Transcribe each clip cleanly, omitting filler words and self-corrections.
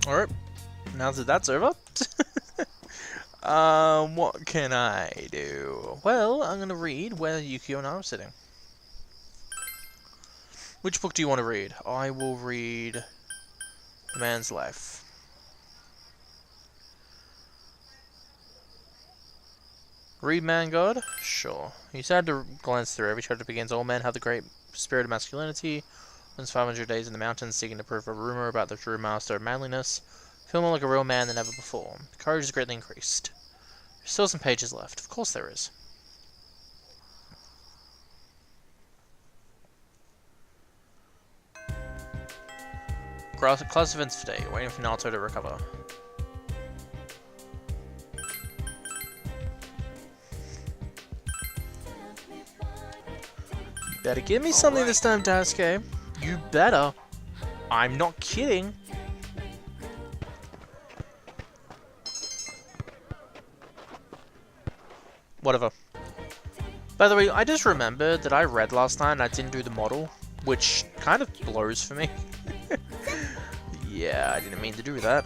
Alright, now that that's over, what can I do? Well, I'm gonna read where Yukio and I are sitting. Which book do you want to read? I will read The Man's Life. Read Man God? Sure. You had to glance through. Every chapter begins, all men have the great spirit of masculinity. Spends 500 days in the mountains seeking to prove a rumor about the true master of manliness. Feel more like a real man than ever before. Courage is greatly increased. There's still some pages left. Of course there is. Class events today. Waiting for Naruto to recover. Better give me something this time, Daisuke. You better. I'm not kidding. Whatever. By the way, I just remembered that I read last night and I didn't do the model, which kind of blows for me. Yeah, I didn't mean to do that.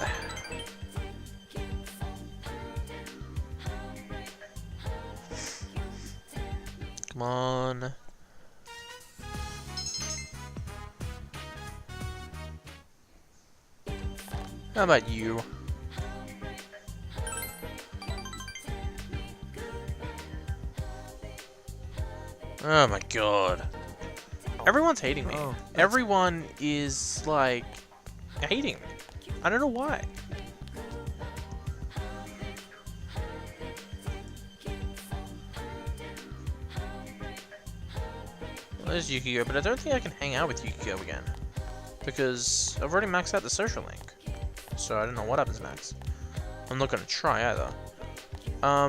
Come on. How about you? Oh my god. Everyone's hating me. Oh, Everyone is, like, hating me. I don't know why. Well, there's Yukio, but I don't think I can hang out with Yukio again. Because I've already maxed out the social link. So I don't know what happens next. I'm not gonna try either. I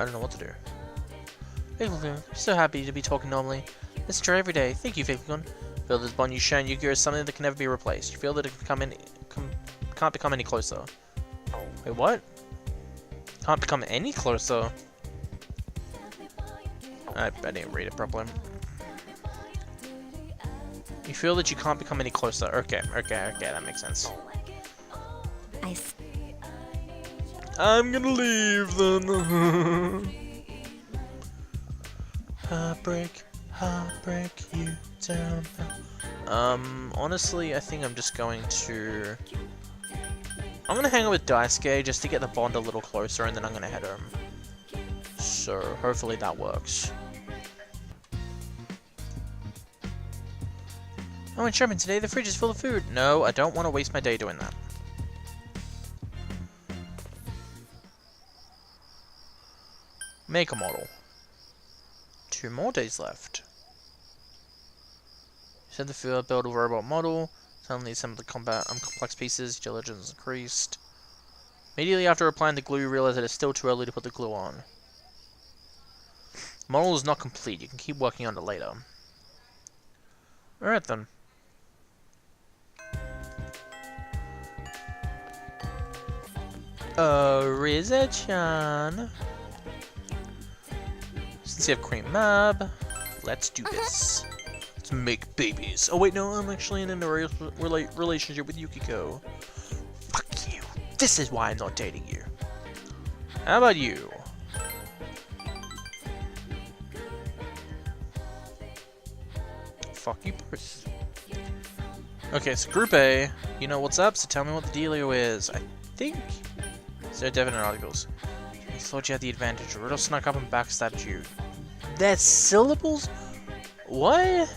don't know what to do. Faithful, so happy to be talking normally. Let's try every day. Thank you, Faithful. Feel this bond you share in Yu-Gi-Oh! Is something that can never be replaced. You feel that it can't become any closer. Wait, what? Can't become any closer? I didn't read it properly. You feel that you can't become any closer. Okay, that makes sense. I'm gonna leave then. Heartbreak, you down. Honestly, I think I'm just going to... I'm gonna hang out with Daisuke just to get the bond a little closer, and then I'm gonna head home. So, hopefully that works. I went shopping today, the fridge is full of food. No, I don't want to waste my day doing that. Make a model. 2 more days left. Set the field, build a robot model. Suddenly assemble the complex pieces, diligence increased. Immediately after applying the glue, you realize that it's still too early to put the glue on. The model is not complete, you can keep working on it later. Alright then. Riza-chan. Since you have Cream Mab, let's do this. Let's make babies. Oh wait, no, I'm actually in a relationship with Yukiko. Fuck you. This is why I'm not dating you. How about you? Fuck you, Bruce. Okay, so Group A, you know what's up, so tell me what the dealio is. I think... So definite articles. You thought you had the advantage. Riddle snuck up and backstabbed you. That's syllables? What?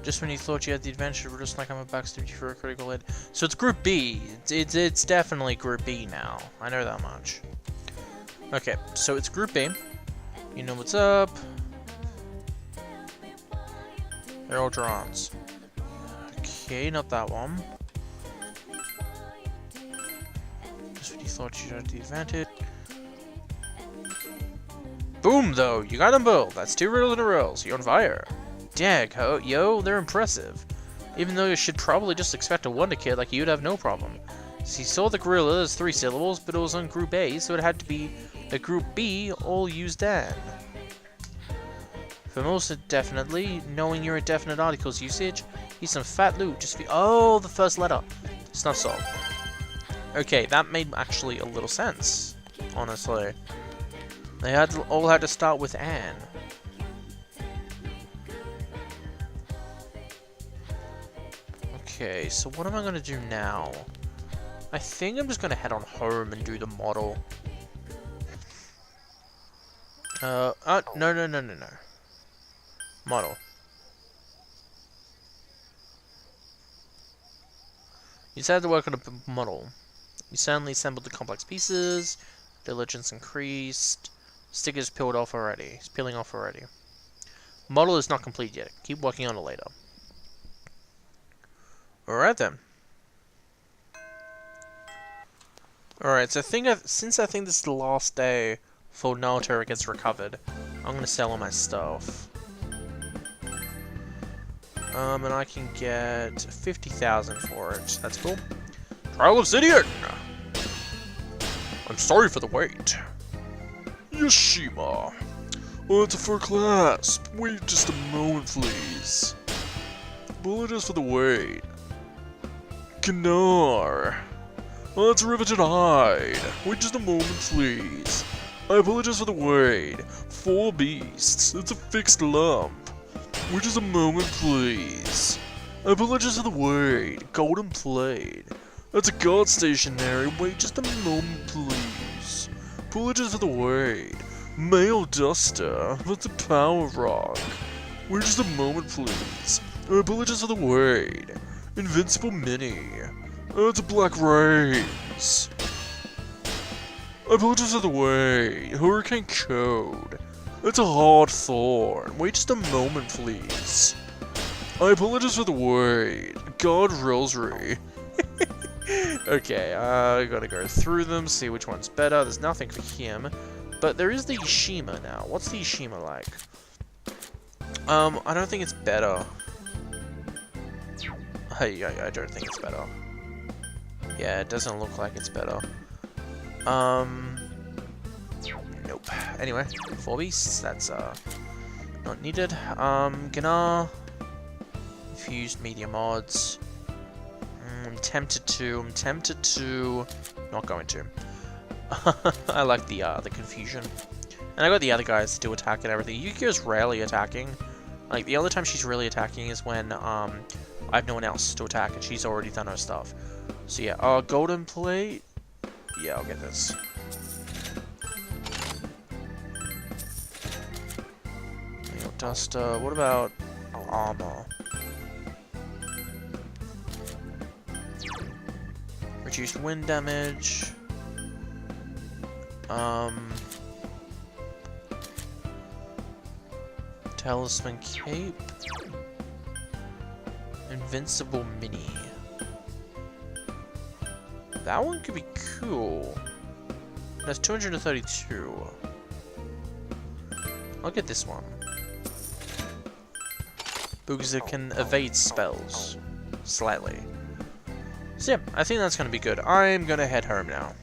Just when you thought you had the advantage, Riddle snuck up and backstabbed you for a critical hit. So it's Group B. It's definitely Group B now. I know that much. Okay, so it's Group B. You know what's up. They're all drawings. Okay, not that one. Just when you thought you had the advantage. Boom, though! You got them both! That's 2 riddles in a row, so you're on fire. Dag, yo, they're impressive. Even though you should probably just expect a Wonder Kid, like you'd have no problem. See, saw the gorilla as 3 syllables, but it was on Group A, so it had to be a Group B, all used N. For most definitely, knowing your indefinite articles usage, he's some fat loot, just oh, the first letter. Snuff salt. Okay, that made actually a little sense, honestly. They all had to start with Anne. Okay, so what am I gonna do now? I think I'm just gonna head on home and do the model. No. Model. You decided to work on a model. You suddenly assembled the complex pieces. Diligence increased. Stickers peeling off already. Model is not complete yet. Keep working on it later. Alright then. Alright, so since I think this is the last day before Naruto gets recovered, I'm gonna sell all my stuff. And I can get 50,000 for it. That's cool. Trial Obsidian! I'm sorry for the wait. Yashima. It's for class. Wait just a moment, please. Apologies for the wait. Gnar. It's riveted hide. Wait just a moment, please. I apologize for the wait. 4 beasts. It's a fixed lump. Wait just a moment, please. I apologize for the wait. Golden plate. That's a guard stationary. Wait just a moment, please. Apologize for the wait. Mail duster. That's a power rock. Wait just a moment, please. I apologize for the wait. Invincible mini. That's a black rays. I apologize for the wait. Hurricane code. That's a hard thorn. Wait just a moment, please. I apologize for the wait. God rosary. Okay, I gotta go through them, see which one's better. There's nothing for him. But there is the Yashima now. What's the Yashima like? I don't think it's better. I don't think it's better. Yeah, it doesn't look like it's better. Nope. Anyway, 4 beasts, that's, not needed. Gnar. Fused media mods. I'm tempted to... Not going to. I like the confusion. And I got the other guys to do attack and everything. Yukio's rarely attacking. Like, the only time she's really attacking is when, I have no one else to attack and she's already done her stuff. So yeah, golden plate. Yeah, I'll get this. Nail duster. What about armor? Reduced wind damage. Talisman cape. Invincible mini. That one could be cool. That's 232. I'll get this one. Because it can evade spells. Slightly. So yeah, I think that's gonna be good. I'm gonna head home now.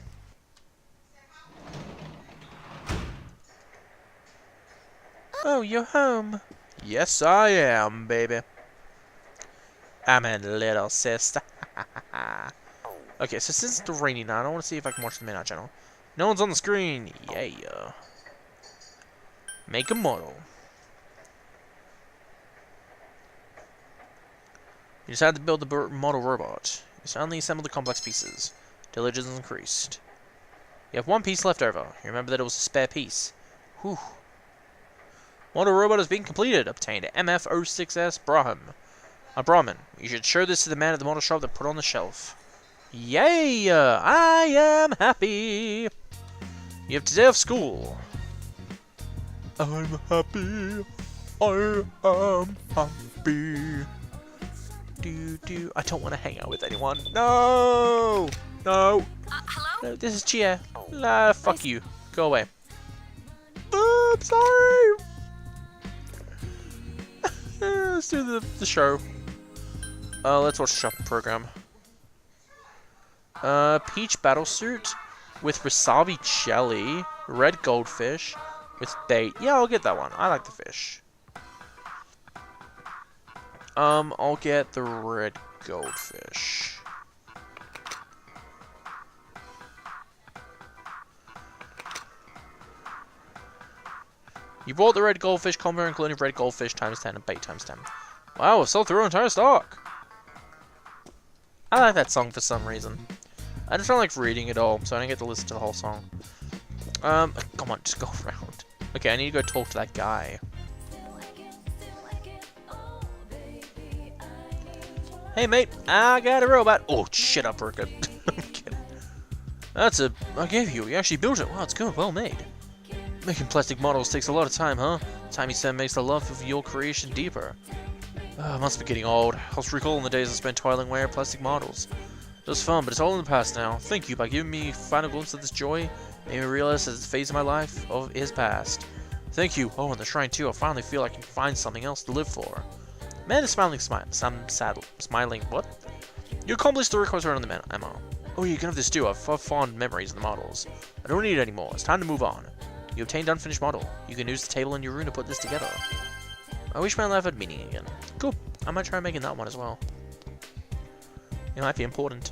Oh, you're home. Yes, I am, baby. I'm a little sister. Okay, so since it's rainy now, I want to see if I can watch the Midnight Channel. No one's on the screen. Yeah. Make a model. You decided to build the model robot. You suddenly assembled the complex pieces. Diligence increased. You have 1 piece left over. You remember that it was a spare piece. Whew. Model robot has been completed. Obtained MF06S Brahman. You should show this to the man at the model shop that put on the shelf. Yay! I am happy! You have today off school. I'm happy. I am happy. I don't want to hang out with anyone. No! No! Hello? No, this is Chia. Nah, fuck you. Go away. I'm sorry! Let's do the show. Let's watch the shopping program. Peach battlesuit with wasabi jelly, red goldfish with bait. Yeah, I'll get that one. I like the fish. I'll get the red goldfish. You bought the red goldfish combo, including red goldfish times 10 and bait times 10. Wow, we've sold through our entire stock. I like that song for some reason. I just don't like reading it all, so I don't get to listen to the whole song. Come on, just go around. Okay, I need to go talk to that guy. Hey mate, I got a robot. Oh, shit up, Urka. I'm kidding. I gave you. You actually built it. Wow, it's good. Well made. Making plastic models takes a lot of time, huh? Time you spend makes the love of your creation deeper. I must be getting old. I was recalling the days I spent toiling away at plastic models. It was fun, but it's all in the past now. Thank you by giving me a final glimpse of this joy. Made me realize that this phase of my life is past. Thank you. Oh, and the shrine too. I finally feel I can find something else to live for. Man is smiling, smiling. What? You accomplished the request around the ammo. Oh, you can have this too. I have fond memories of the models. I don't need it anymore. It's time to move on. You obtained unfinished model. You can use the table in your room to put this together. I wish my life had meaning again. Cool. I might try making that one as well. It might be important.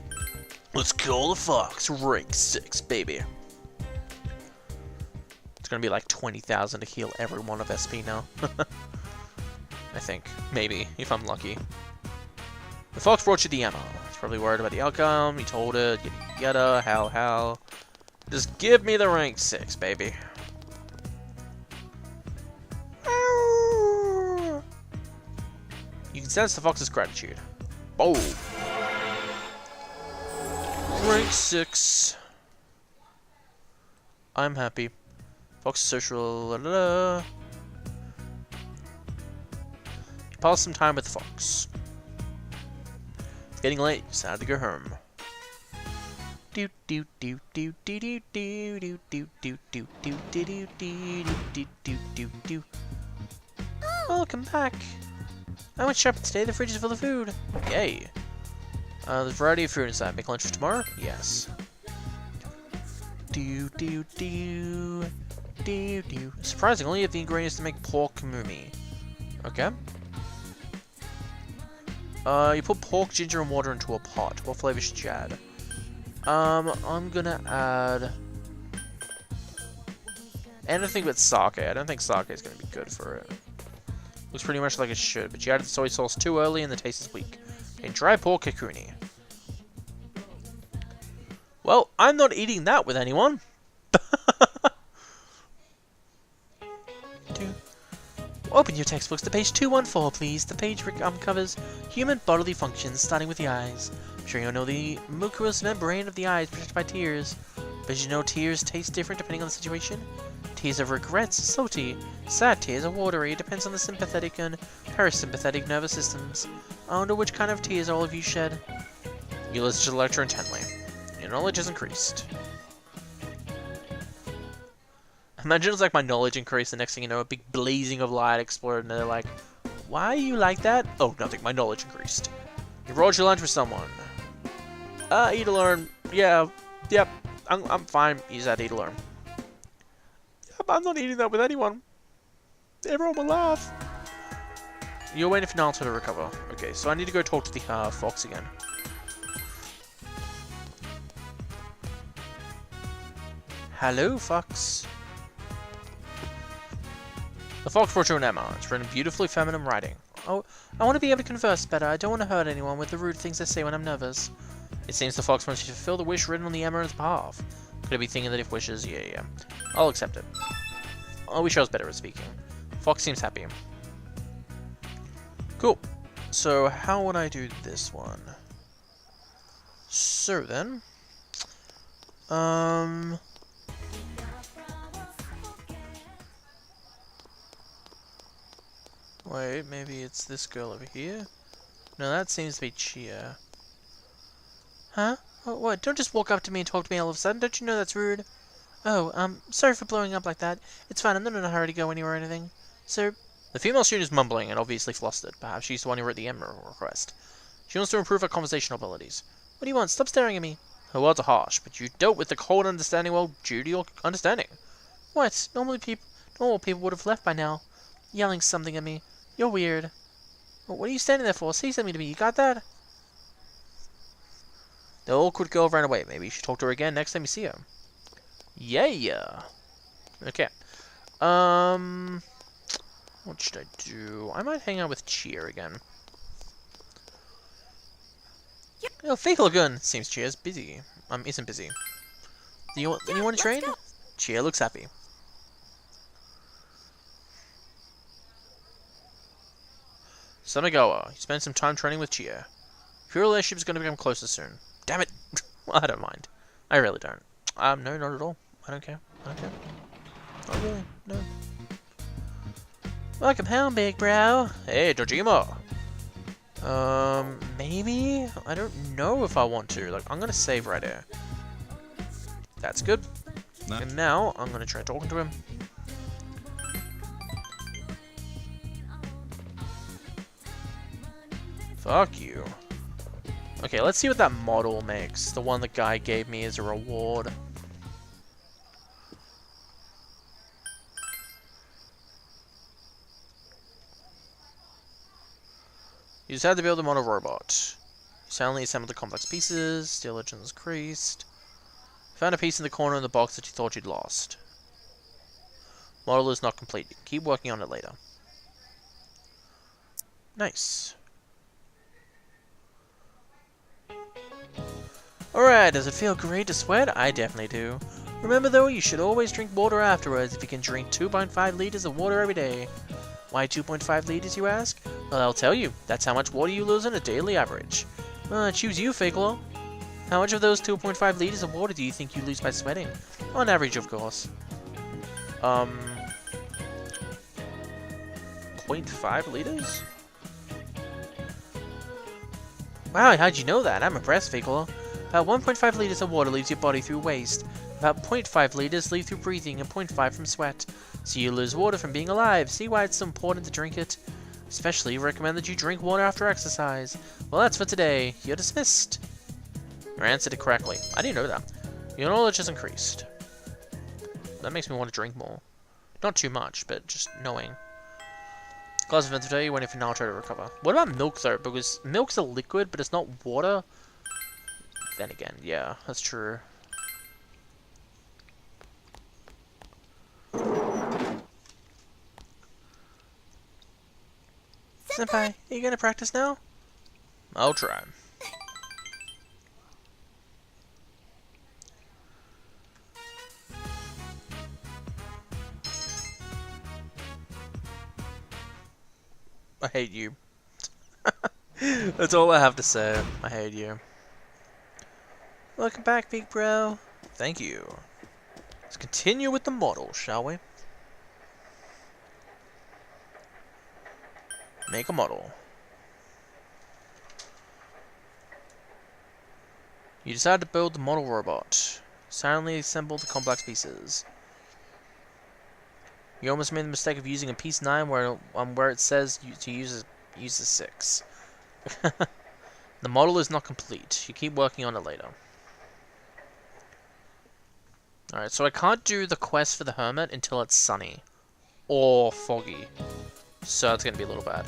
Let's call the fox. Rank 6, baby. It's gonna be like 20,000 to heal every one of SP now. I think. Maybe, if I'm lucky. The fox brought you the ammo. It's probably worried about the outcome. You told it. Yada, how. Just give me the rank 6, baby. You can sense the fox's gratitude. Oh! Rank 6. I'm happy. Fox social. La, la, la. Pass some time with the fox. It's getting late. It's time to go home. Do do do do do do do do do do do do do do do do do. Welcome back. I went shopping today. The fridge is full of food. Yay. There's a variety of food inside. Make lunch for tomorrow? Yes. Do do do do do. Surprisingly, only have the ingredients to make pork kamumi. Okay. You put pork, ginger, and water into a pot. What flavor should you add? I'm gonna add anything but sake. I don't think sake is gonna be good for it. Looks pretty much like it should, but you added the soy sauce too early and the taste is weak. Okay, dry pork kakuni. Well, I'm not eating that with anyone. Open your textbooks to page 214, please. The page covers human bodily functions, starting with the eyes. I'm sure you know the mucous membrane of the eyes protected by tears. But did you know tears taste different depending on the situation? Tears of regrets are salty. Sad tears are watery. It depends on the sympathetic and parasympathetic nervous systems. I wonder which kind of tears all of you shed. You listen to the lecture intently. Your knowledge has increased. Imagine it's like my knowledge increased, the next thing you know, a big blazing of light exploded, and they're like, why are you like that? Oh, nothing, my knowledge increased. You rolled your lunch with someone. Eat alone. Yeah, yep, I'm fine. You said eat alone. Yep, I'm not eating that with anyone. Everyone will laugh. You're waiting for Naruto to recover. Okay, so I need to go talk to the fox again. Hello, fox. The fox brought you an ammo. It's written beautifully feminine writing. Oh, I want to be able to converse better. I don't want to hurt anyone with the rude things I say when I'm nervous. It seems the fox wants you to fulfill the wish written on the Emperor's behalf. Could I be thinking that if wishes? Yeah. I'll accept it. I wish I was better at speaking. Fox seems happy. Cool. So, how would I do this one? So then... Wait, maybe it's this girl over here? No, that seems to be Chia. Huh? What? Don't just walk up to me and talk to me all of a sudden. Don't you know that's rude? Oh, sorry for blowing up like that. It's fine. I'm not in a hurry to go anywhere or anything. So, the female student is mumbling and obviously flustered. Perhaps she's the one who wrote the Emerald request. She wants to improve her conversational abilities. What do you want? Stop staring at me. Her words are harsh, but you dealt with the cold understanding well due to your understanding. What? Normal people would have left by now. Yelling something at me. You're weird. What are you standing there for? Say something to me. You got that? The awkward girl ran away. Maybe you should talk to her again next time you see her. Yeah. Okay. What should I do? I might hang out with Cheer again. Oh, Faithful Gun! Seems Cheer's busy. Isn't busy. Do you want to train? Cheer looks happy. Samigawa, you spend some time training with Cheer. Your relationship is going to become closer soon. Damn it! Well, I don't mind. I really don't. No, not at all. I don't care. Not really. No. Welcome home, big bro. Hey, Dojima. Maybe? I don't know if I want to. Like, I'm gonna save right here. That's good. No. And now, I'm gonna try talking to him. Fuck you. Okay, let's see what that model makes. The one the guy gave me as a reward. You just had to build a model robot. You silently assembled the complex pieces. Steel legends creased. Found a piece in the corner of the box that you thought you'd lost. Model is not complete. Keep working on it later. Nice. Alright, does it feel great to sweat? I definitely do. Remember though, you should always drink water afterwards if you can drink 2.5 liters of water every day. Why 2.5 liters, you ask? Well, I'll tell you. That's how much water you lose on a daily average. Choose you, Fakelor. How much of those 2.5 liters of water do you think you lose by sweating? On average, of course. 0.5 liters? Wow, how'd you know that? I'm impressed, Fakelor. About 1.5 liters of water leaves your body through waste. About 0.5 liters leave through breathing and 0.5 from sweat. So you lose water from being alive. See why it's so important to drink it? Especially recommend that you drink water after exercise. Well, that's for today. You're dismissed. You answered it correctly. I didn't know that. Your knowledge has increased. That makes me want to drink more. Not too much, but just knowing. Class of inventory, waiting for Naruto to recover. What about milk though? Because milk's a liquid, but it's not water. Then again, yeah, that's true. Senpai, are you gonna practice now? I'll try. I hate you. That's all I have to say. I hate you. Welcome back, big bro. Thank you. Let's continue with the model, shall we? Make a model. You decide to build the model robot. Silently assemble the complex pieces. You almost made the mistake of using a piece 9 where it says to use a 6. The model is not complete. You keep working on it later. Alright, so I can't do the quest for the hermit until it's sunny. Or foggy. So it's gonna be a little bad.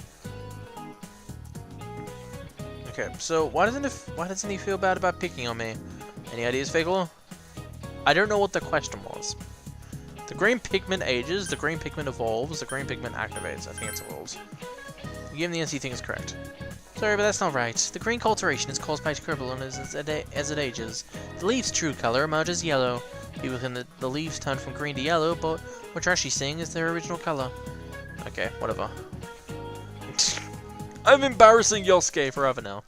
Okay, so why doesn't he feel bad about picking on me? Any ideas, Fakelor? I don't know what the question was. The green pigment ages, the green pigment evolves, the green pigment activates. I think it's rules. You give him the answer you think is correct. Sorry, but that's not right. The green coloration is caused by turbulent as it ages. The leaf's true color emerges yellow. People think that the leaves turn from green to yellow, but what you're actually seeing is their original color. Okay, whatever. I'm embarrassing Yosuke forever now.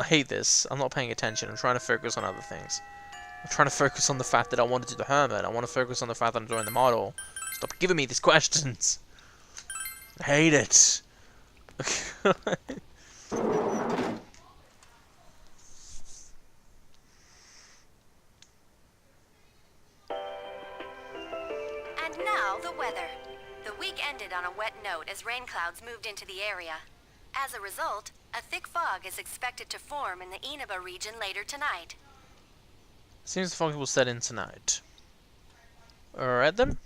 I hate this. I'm not paying attention. I'm trying to focus on other things. I'm trying to focus on the fact that I want to do the hermit. I want to focus on the fact that I'm doing the model. Stop giving me these questions. I hate it. And now the weather. The week ended on a wet note as rain clouds moved into the area. As a result, A thick fog is expected to form in the Inaba region later tonight. Seems the fog will set in tonight. Alright then.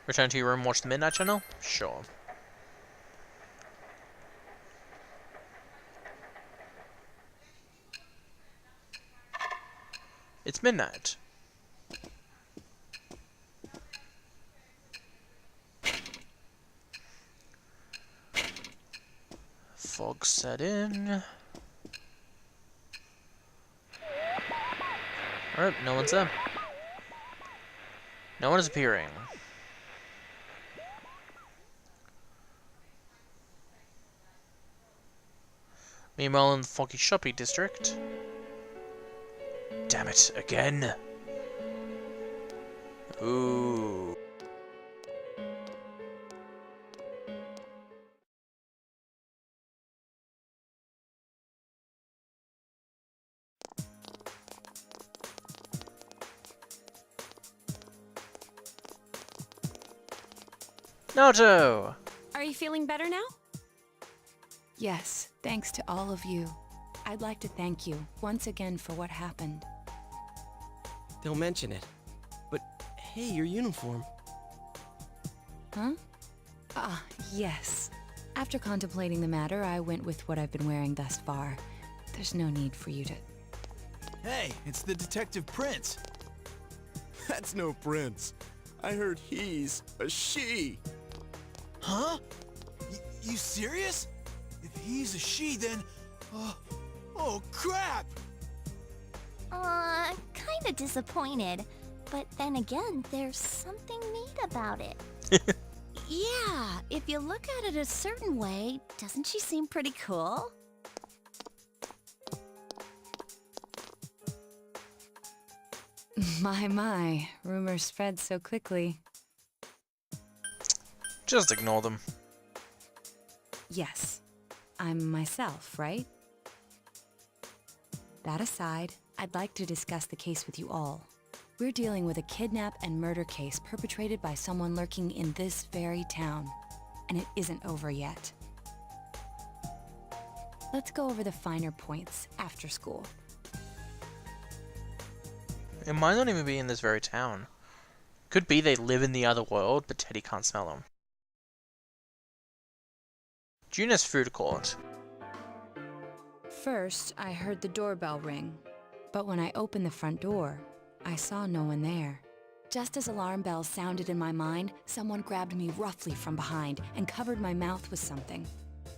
Return to your room, watch the Midnight Channel? Sure. It's midnight. Fog set in. Alright, no one's there. No one is appearing. Meanwhile, in the foggy shopping district. Damn it, again. Ooh. Naruto! Are you feeling better now? Yes, thanks to all of you. I'd like to thank you once again for what happened. They'll mention it. But hey, your uniform. Huh? Ah, yes. After contemplating the matter, I went with what I've been wearing thus far. There's no need for you to... Hey, it's the Detective Prince. That's no prince. I heard he's a she. Huh? You serious? If he's a she, then... oh, crap! Kinda disappointed. But then again, there's something neat about it. Yeah, if you look at it a certain way, doesn't she seem pretty cool? My, rumors spread so quickly. Just ignore them. Yes, I'm myself, right? That aside, I'd like to discuss the case with you all. We're dealing with a kidnap and murder case perpetrated by someone lurking in this very town, and it isn't over yet. Let's go over the finer points after school. It might not even be in this very town. Could be they live in the other world, but Teddy can't smell them. June's food court. First, I heard the doorbell ring, but when I opened the front door, I saw no one there. Just as alarm bells sounded in my mind, someone grabbed me roughly from behind and covered my mouth with something.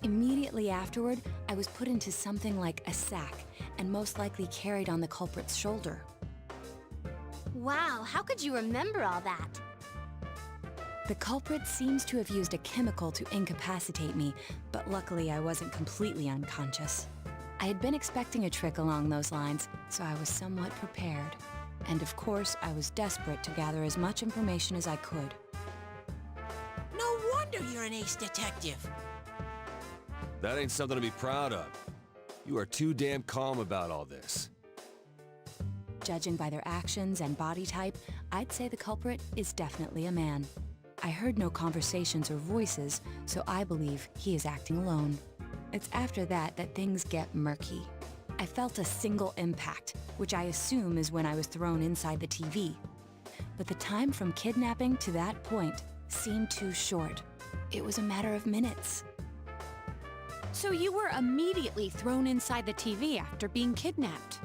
Immediately afterward, I was put into something like a sack and most likely carried on the culprit's shoulder. Wow, how could you remember all that? The culprit seems to have used a chemical to incapacitate me, but luckily I wasn't completely unconscious. I had been expecting a trick along those lines, so I was somewhat prepared. And of course, I was desperate to gather as much information as I could. No wonder you're an ace detective. That ain't something to be proud of. You are too damn calm about all this. Judging by their actions and body type, I'd say the culprit is definitely a man. I heard no conversations or voices, so I believe he is acting alone. It's after that that things get murky. I felt a single impact, which I assume is when I was thrown inside the TV. But the time from kidnapping to that point seemed too short. It was a matter of minutes. So you were immediately thrown inside the TV after being kidnapped?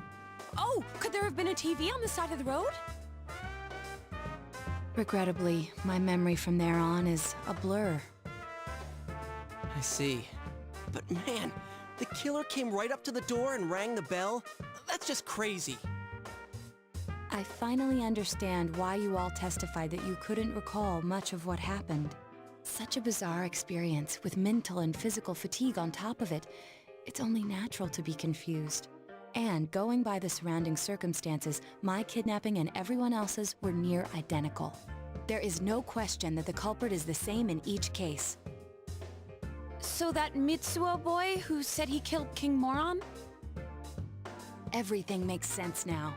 Oh, could there have been a TV on the side of the road? Regrettably, my memory from there on is a blur. I see. But man, the killer came right up to the door and rang the bell? That's just crazy. I finally understand why you all testified that you couldn't recall much of what happened. Such a bizarre experience with mental and physical fatigue on top of it. It's only natural to be confused. And going by the surrounding circumstances, my kidnapping and everyone else's were near identical. There is no question that the culprit is the same in each case. So that Mitsuo boy who said he killed King Moron? Everything makes sense now.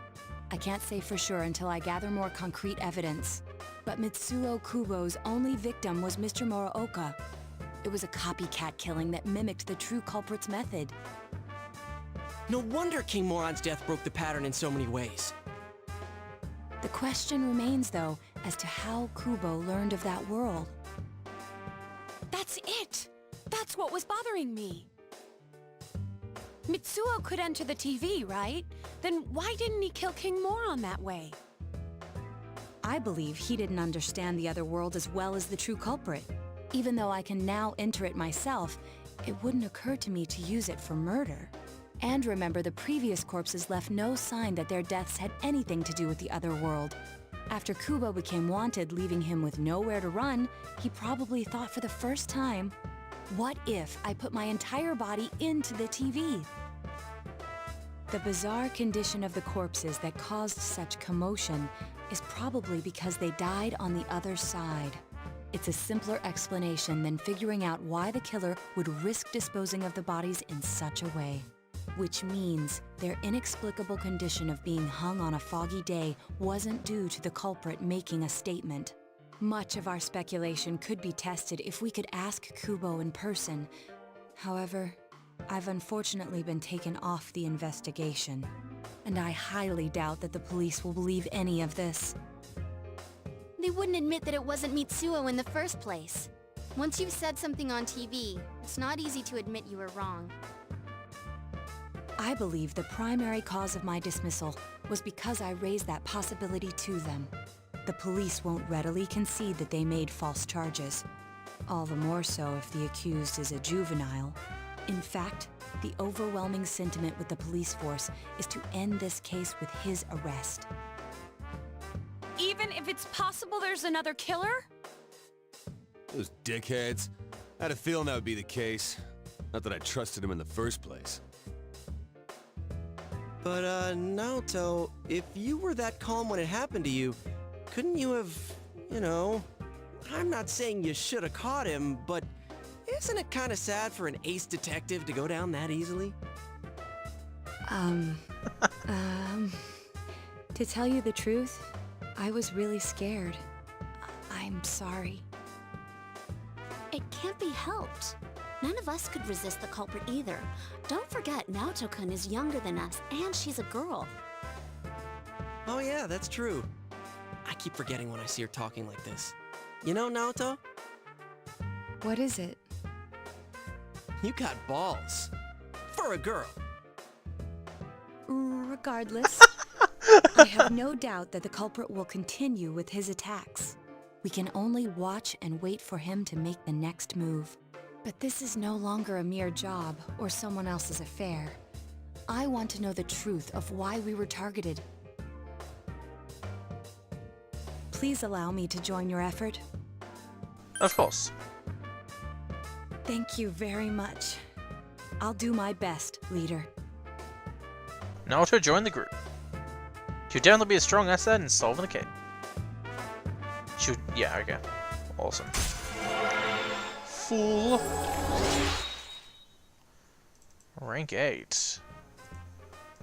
I can't say for sure until I gather more concrete evidence. But Mitsuo Kubo's only victim was Mr. Muraoka. It was a copycat killing that mimicked the true culprit's method. No wonder King Moron's death broke the pattern in so many ways. The question remains, though, as to how Kubo learned of that world. That's it! That's what was bothering me. Mitsuo could enter the TV, right? Then why didn't he kill King Moron that way? I believe he didn't understand the other world as well as the true culprit. Even though I can now enter it myself, it wouldn't occur to me to use it for murder. And remember, the previous corpses left no sign that their deaths had anything to do with the other world. After Kubo became wanted, leaving him with nowhere to run, he probably thought for the first time, what if I put my entire body into the TV? The bizarre condition of the corpses that caused such commotion is probably because they died on the other side. It's a simpler explanation than figuring out why the killer would risk disposing of the bodies in such a way. Which means their inexplicable condition of being hung on a foggy day wasn't due to the culprit making a statement. Much of our speculation could be tested if we could ask Kubo in person. However, I've unfortunately been taken off the investigation, and I highly doubt that the police will believe any of this. They wouldn't admit that it wasn't Mitsuo in the first place. Once you've said something on TV, it's not easy to admit you were wrong. I believe the primary cause of my dismissal was because I raised that possibility to them. The police won't readily concede that they made false charges. All the more so if the accused is a juvenile. In fact, the overwhelming sentiment with the police force is to end this case with his arrest. Even if it's possible there's another killer? Those dickheads. I had a feeling that would be the case. Not that I trusted him in the first place. But, Naoto, if you were that calm when it happened to you, couldn't you have, I'm not saying you should have caught him, but isn't it kind of sad for an ace detective to go down that easily? To tell you the truth, I was really scared. I'm sorry. It can't be helped. None of us could resist the culprit either. Don't forget, Naoto-kun is younger than us, and she's a girl. Oh yeah, that's true. I keep forgetting when I see her talking like this. You know, Naoto? What is it? You got balls. For a girl. Regardless, I have no doubt that the culprit will continue with his attacks. We can only watch and wait for him to make the next move. But this is no longer a mere job or someone else's affair. I want to know the truth of why we were targeted. Please allow me to join your effort. Of course. Thank you very much. I'll do my best, leader. Naoto joined the group. She'll definitely be a strong asset in solving the case. Yeah, okay. Awesome. Fool. Rank 8.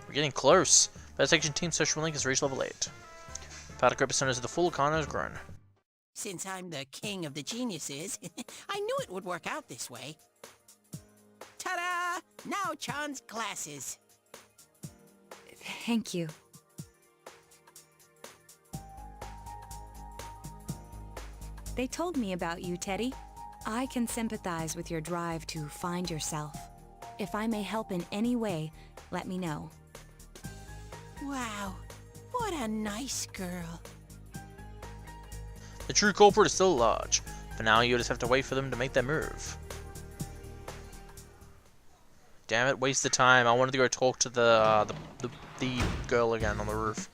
We're getting close. Section Team Social Link has reached level 8. Powder Group personas of the Fool Arcana has grown. Since I'm the king of the geniuses, I knew it would work out this way. Ta-da! Now Chan's glasses. Thank you. They told me about you, Teddy. I can sympathize with your drive to find yourself. If I may help in any way, let me know. Wow, what a nice girl. The true culprit is still large. For now, you just have to wait for them to make their move. Damn it, waste the time. I wanted to go talk to the girl again on the roof.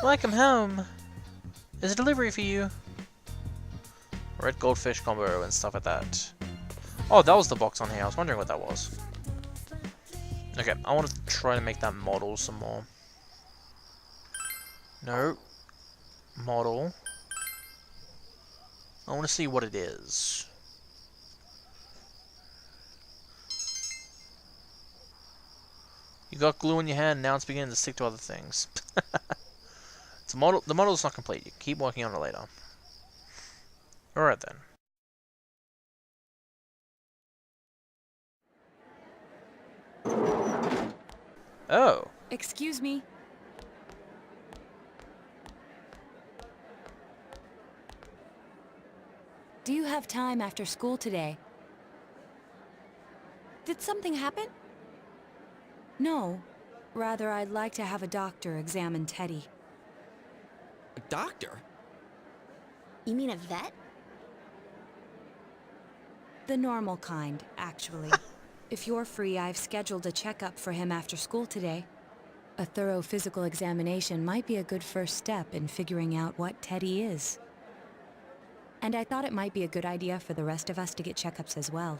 Welcome home. There's a delivery for you. Red goldfish combo and stuff like that. Oh, that was the box on here. I was wondering what that was. Okay, I want to try to make that model some more. No. Model. I want to see what it is. You got glue in your hand, now it's beginning to stick to other things. The model's not complete. You keep working on it later. Alright then. Oh. Excuse me. Do you have time after school today? Did something happen? No. Rather, I'd like to have a doctor examine Teddy. A doctor? You mean a vet? The normal kind, actually. If you're free, I've scheduled a checkup for him after school today. A thorough physical examination might be a good first step in figuring out what Teddy is. And I thought it might be a good idea for the rest of us to get checkups as well.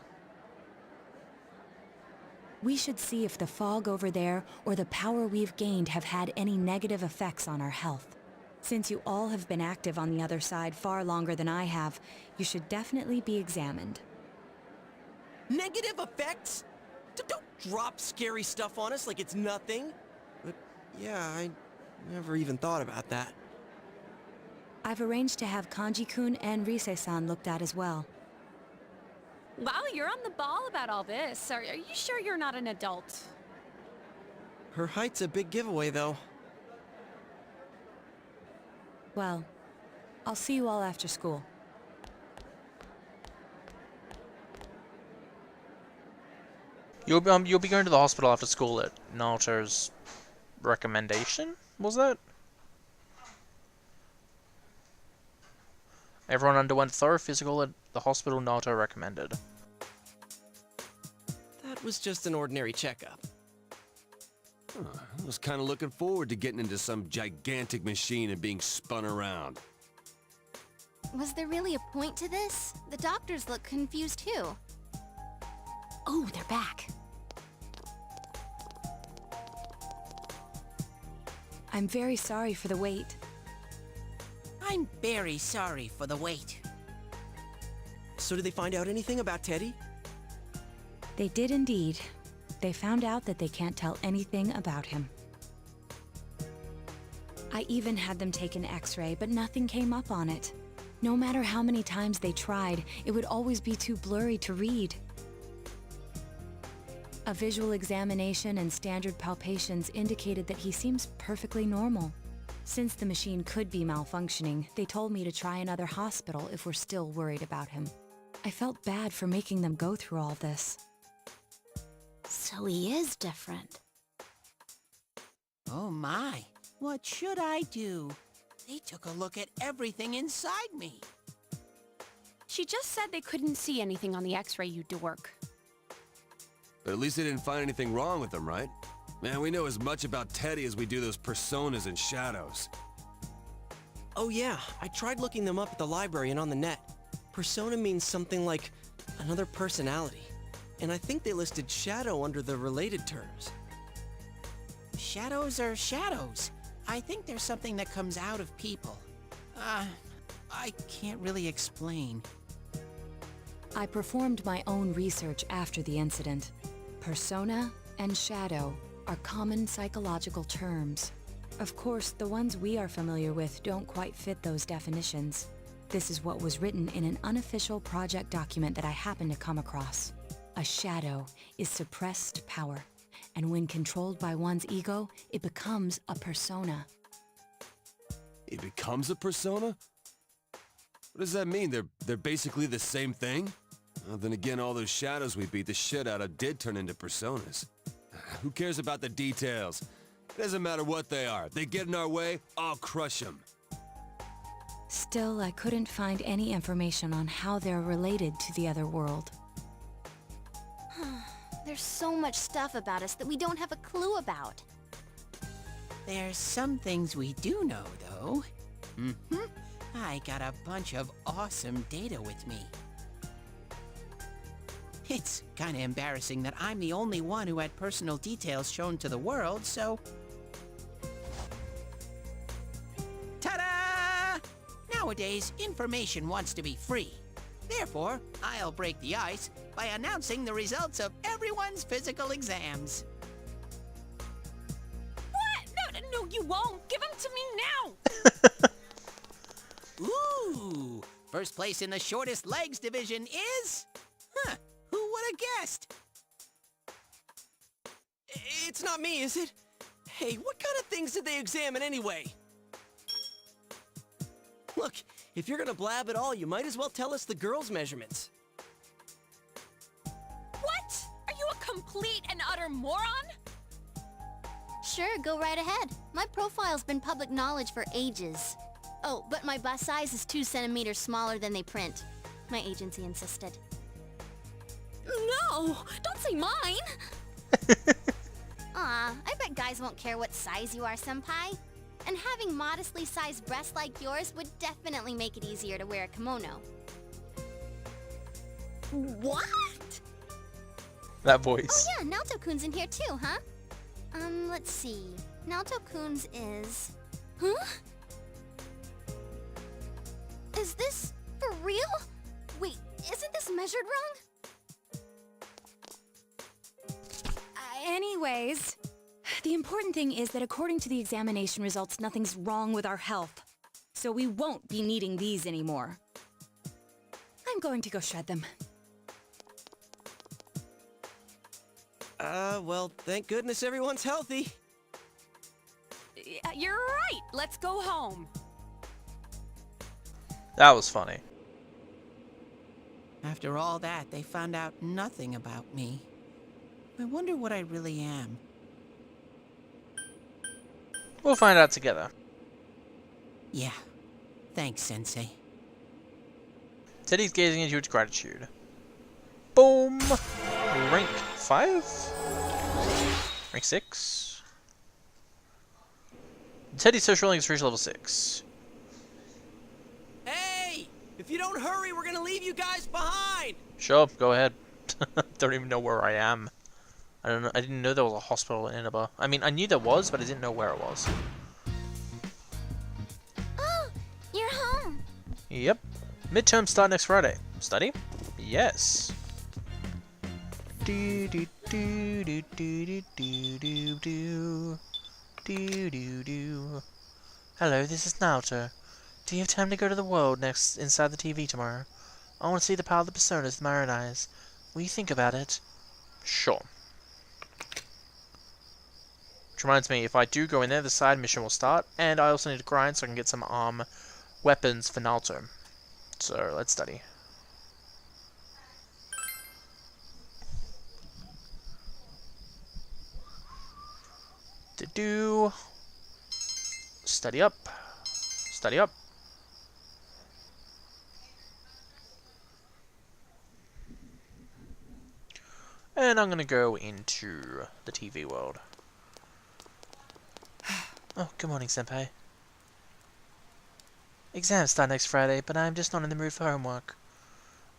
We should see if the fog over there or the power we've gained have had any negative effects on our health. Since you all have been active on the other side far longer than I have, you should definitely be examined. Negative effects? Don't drop scary stuff on us like it's nothing. But yeah, I never even thought about that. I've arranged to have Kanji-kun and Rise-san looked at as well. Wow, you're on the ball about all this. Are you sure you're not an adult? Her height's a big giveaway, though. Well, I'll see you all after school. You'll be going to the hospital after school at Naoto's recommendation? Was that? Everyone underwent thorough physical at the hospital Naoto recommended. That was just an ordinary checkup. I was kind of looking forward to getting into some gigantic machine and being spun around. Was there really a point to this? The doctors look confused too. Oh, they're back. I'm very sorry for the wait. I'm very sorry for the wait. So did they find out anything about Teddy? They did indeed. They found out that they can't tell anything about him. I even had them take an X-ray, but nothing came up on it. No matter how many times they tried, it would always be too blurry to read. A visual examination and standard palpations indicated that he seems perfectly normal. Since the machine could be malfunctioning, they told me to try another hospital if we're still worried about him. I felt bad for making them go through all this. So he is different. Oh my, what should I do? They took a look at everything inside me. She just said they couldn't see anything on the X-ray you dork. But at least they didn't find anything wrong with him, right? Man, we know as much about Teddy as we do those personas and shadows. Oh yeah, I tried looking them up at the library and on the net. Persona means something like another personality. And I think they listed shadow under the related terms. Shadows are shadows. I think there's something that comes out of people. I can't really explain. I performed my own research after the incident. Persona and shadow are common psychological terms. Of course, the ones we are familiar with don't quite fit those definitions. This is what was written in an unofficial project document that I happened to come across. A shadow is suppressed power, and when controlled by one's ego, it becomes a persona. It becomes a persona? What does that mean? They're basically the same thing? Well, then again, all those shadows we beat the shit out of did turn into personas. Who cares about the details? It doesn't matter what they are. They get in our way, I'll crush them. Still, I couldn't find any information on how they're related to the other world. There's so much stuff about us that we don't have a clue about. There's some things we do know, though. I got a bunch of awesome data with me. It's kinda embarrassing that I'm the only one who had personal details shown to the world, so... Ta-da! Nowadays, information wants to be free. Therefore, I'll break the ice by announcing the results of everyone's physical exams. What? No, you won't. Give them to me now. Ooh, first place in the shortest legs division is... Huh, who would have guessed? It's not me, is it? Hey, what kind of things did they examine anyway? Look, if you're gonna blab at all, you might as well tell us the girls' measurements. What? Are you a complete and utter moron? Sure, go right ahead. My profile's been public knowledge for ages. Oh, but my bust size is 2 centimeters smaller than they print. My agency insisted. No, don't say mine. Aw, I bet guys won't care what size you are, senpai. And having modestly sized breasts like yours would definitely make it easier to wear a kimono. What? That voice. Oh yeah, Naoto-kun's in here too, huh? Let's see. Naoto-kun's is... Huh? Is this for real? Wait, isn't this measured wrong? Anyways, the important thing is that according to the examination results, nothing's wrong with our health. So we won't be needing these anymore. I'm going to go shred them. Well, thank goodness everyone's healthy. You're right. Let's go home. That was funny. After all that, they found out nothing about me. I wonder what I really am. We'll find out together. Yeah. Thanks, Sensei. Teddy's gazing at you with gratitude. Boom! Rank 5? Rank 6? Teddy's social link is reached level 6. Hey! If you don't hurry, we're gonna leave you guys behind! Sure, go ahead. Don't even know where I am. I don't know. I didn't know there was a hospital in Inaba. I mean, I knew there was, but I didn't know where it was. Oh, you're home. Yep. Midterms start next Friday. Study? Yes. Do do do do do do do do do do do. Hello, this is Naoto. Do you have time to go to the world next inside the TV tomorrow? I want to see the power of the personas with my own eyes. Will you think about it? Sure. Which reminds me, if I do go in there, the side mission will start, and I also need to grind so I can get some weapons for Naoto. So let's study. Study up. Study up. And I'm gonna go into the TV world. Oh, good morning, Senpai. Exams start next Friday, but I'm just not in the mood for homework.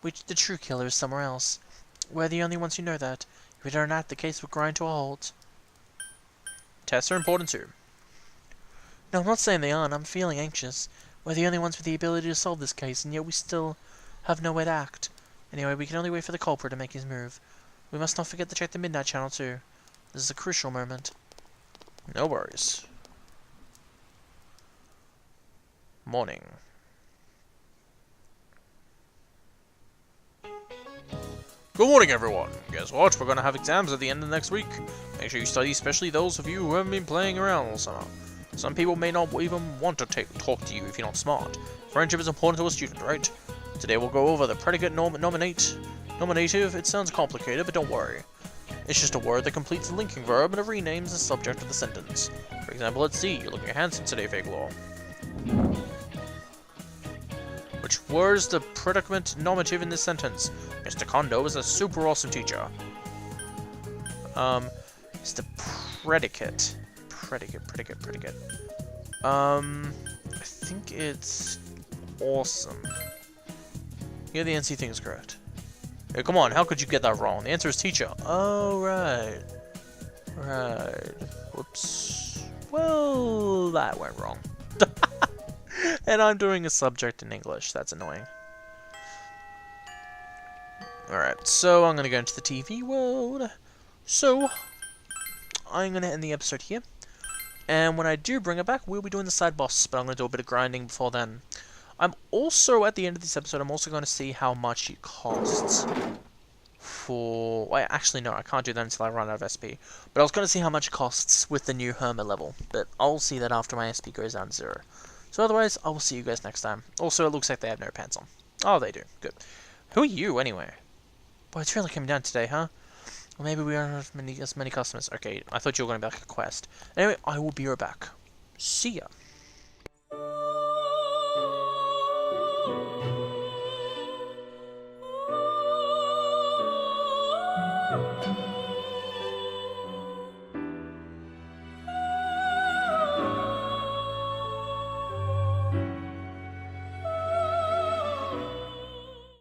The true killer is somewhere else. We're the only ones who know that. If we don't act, the case will grind to a halt. Tests are important too. No, I'm not saying they aren't. I'm feeling anxious. We're the only ones with the ability to solve this case, and yet we still have no way to act. Anyway, we can only wait for the culprit to make his move. We must not forget to check the Midnight Channel too. This is a crucial moment. No worries. Morning. Good morning, everyone. Guess what? We're gonna have exams at the end of next week. Make sure you study, especially those of you who haven't been playing around all summer. Some people may not even want to talk to you if you're not smart. Friendship is important to a student, right? Today we'll go over the predicate nominative. It sounds complicated, but don't worry. It's just a word that completes a linking verb and it renames the subject of the sentence. For example, let's see. You're looking handsome today, Fake Law. Which word's the predicate nominative in this sentence? Mr. Kondo is a super awesome teacher. It's the predicate. Predicate. I think it's awesome. Yeah, the NC thing is correct. Hey, come on, how could you get that wrong? The answer is teacher. Oh, right. Right. Whoops. Well, that went wrong. And I'm doing a subject in English. That's annoying. Alright, so I'm going to go into the TV world. So, I'm going to end the episode here. And when I do bring it back, we'll be doing the side boss, but I'm going to do a bit of grinding before then. I'm also, at the end of this episode, I'm also going to see how much it costs for... Wait, actually, no, I can't do that until I run out of SP. But I was going to see how much it costs with the new Hermit level, but I'll see that after my SP goes down to 0. So otherwise, I will see you guys next time. Also, it looks like they have no pants on. Oh, they do. Good. Who are you, anyway? Boy, it's really coming down today, huh? Or maybe we aren't as many customers. Okay, I thought you were going to be like a quest. Anyway, I will be right back. See ya.